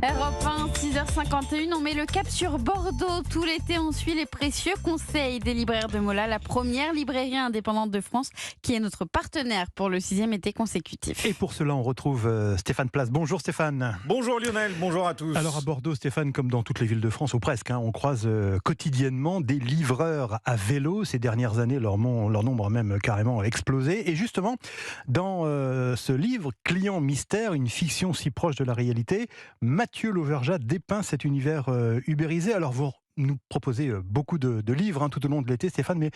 Europe 1, 6h51, on met le cap sur Bordeaux. Tout l'été, on suit les précieux conseils des libraires de Mola, la première librairie indépendante de France, qui est notre partenaire pour le 6e été consécutif. Et pour cela, on retrouve Stéphane Place. Bonjour Stéphane. Bonjour Lionel, bonjour à tous. Alors à Bordeaux, Stéphane, comme dans toutes les villes de France, ou presque, on croise quotidiennement des livreurs à vélo. Ces dernières années, leur nombre a même carrément explosé. Et justement, dans ce livre, Client Mystère, une fiction si proche de la réalité, Mathieu Lauvergeat dépeint cet univers ubérisé. Alors vous nous proposez beaucoup de livres tout au long de l'été, Stéphane, mais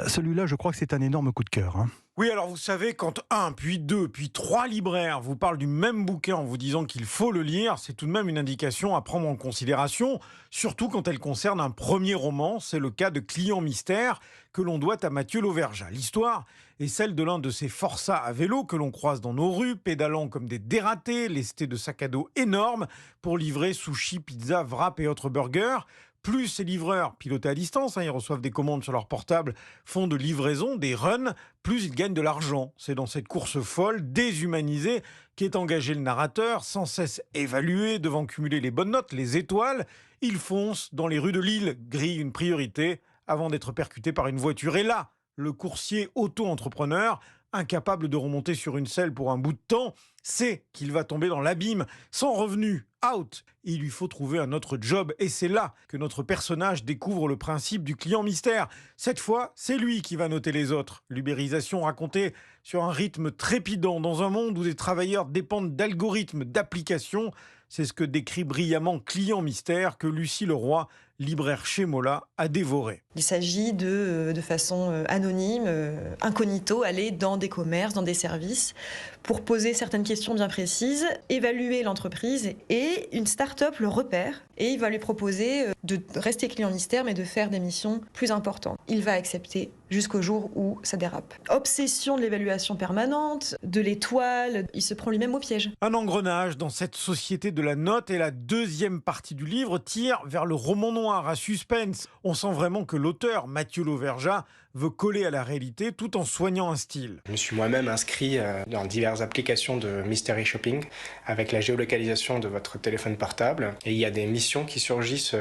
celui-là, je crois que c'est un énorme coup de cœur. Oui, alors vous savez, quand un, puis deux, puis trois libraires vous parlent du même bouquin en vous disant qu'il faut le lire, c'est tout de même une indication à prendre en considération, surtout quand elle concerne un premier roman. C'est le cas de Client Mystère, que l'on doit à Mathieu Lauvergeat. L'histoire est celle de l'un de ces forçats à vélo que l'on croise dans nos rues, pédalant comme des dératés, lestés de sacs à dos énormes pour livrer sushi, pizza, wrap et autres burgers. Plus ces livreurs, pilotés à distance, ils reçoivent des commandes sur leur portable, font de livraison, des runs, plus ils gagnent de l'argent. C'est dans cette course folle, déshumanisée, qu'est engagé le narrateur, sans cesse évalué, devant cumuler les bonnes notes, les étoiles. Il fonce dans les rues de Lille, grille une priorité, avant d'être percuté par une voiture. Et là, le coursier auto-entrepreneur, incapable de remonter sur une selle pour un bout de temps, sait qu'il va tomber dans l'abîme, sans revenu, out. Il lui faut trouver un autre job, et c'est là que notre personnage découvre le principe du client mystère. Cette fois, c'est lui qui va noter les autres. L'ubérisation racontée sur un rythme trépidant, dans un monde où les travailleurs dépendent d'algorithmes, d'applications. C'est ce que décrit brillamment Client Mystère, que Lucie Leroy, libraire chez Mola, a dévoré. Il s'agit de façon anonyme, incognito, aller dans des commerces, dans des services, pour poser certaines questions bien précises, évaluer l'entreprise, et une start-up le repère, et il va lui proposer de rester client mystère, mais de faire des missions plus importantes. Il va accepter jusqu'au jour où ça dérape. Obsession de l'évaluation permanente, de l'étoile, il se prend lui-même au piège. Un engrenage dans cette société de la note, et la deuxième partie du livre tire vers le roman noir à suspense. On sent vraiment que l'auteur, Mathieu Lauvergeat, veut coller à la réalité tout en soignant un style. Je me suis moi-même inscrit dans diverses applications de mystery shopping avec la géolocalisation de votre téléphone portable. Et il y a des missions qui surgissent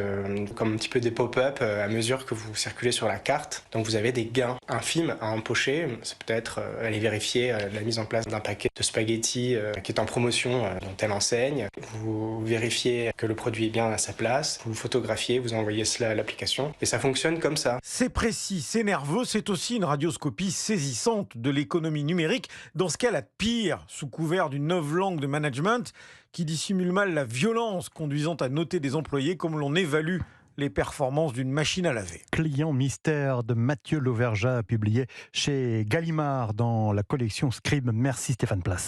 comme un petit peu des pop-up à mesure que vous circulez sur la carte. Donc vous avez des gains infimes à empocher. C'est peut-être aller vérifier la mise en place d'un paquet de spaghettis qui est en promotion dans telle enseigne. Vous vérifiez que le produit est bien à sa place. Vous photographiez, vous envoyez cela à l'application. Et ça fonctionne comme ça. C'est précis, c'est nerveux. C'est aussi une radioscopie saisissante de l'économie numérique, dans ce cas la pire, sous couvert d'une nouvelle langue de management qui dissimule mal la violence conduisant à noter des employés comme l'on évalue les performances d'une machine à laver. Client Mystère de Mathieu Lauvergeat, publié chez Gallimard dans la collection Scribe. Merci Stéphane Place.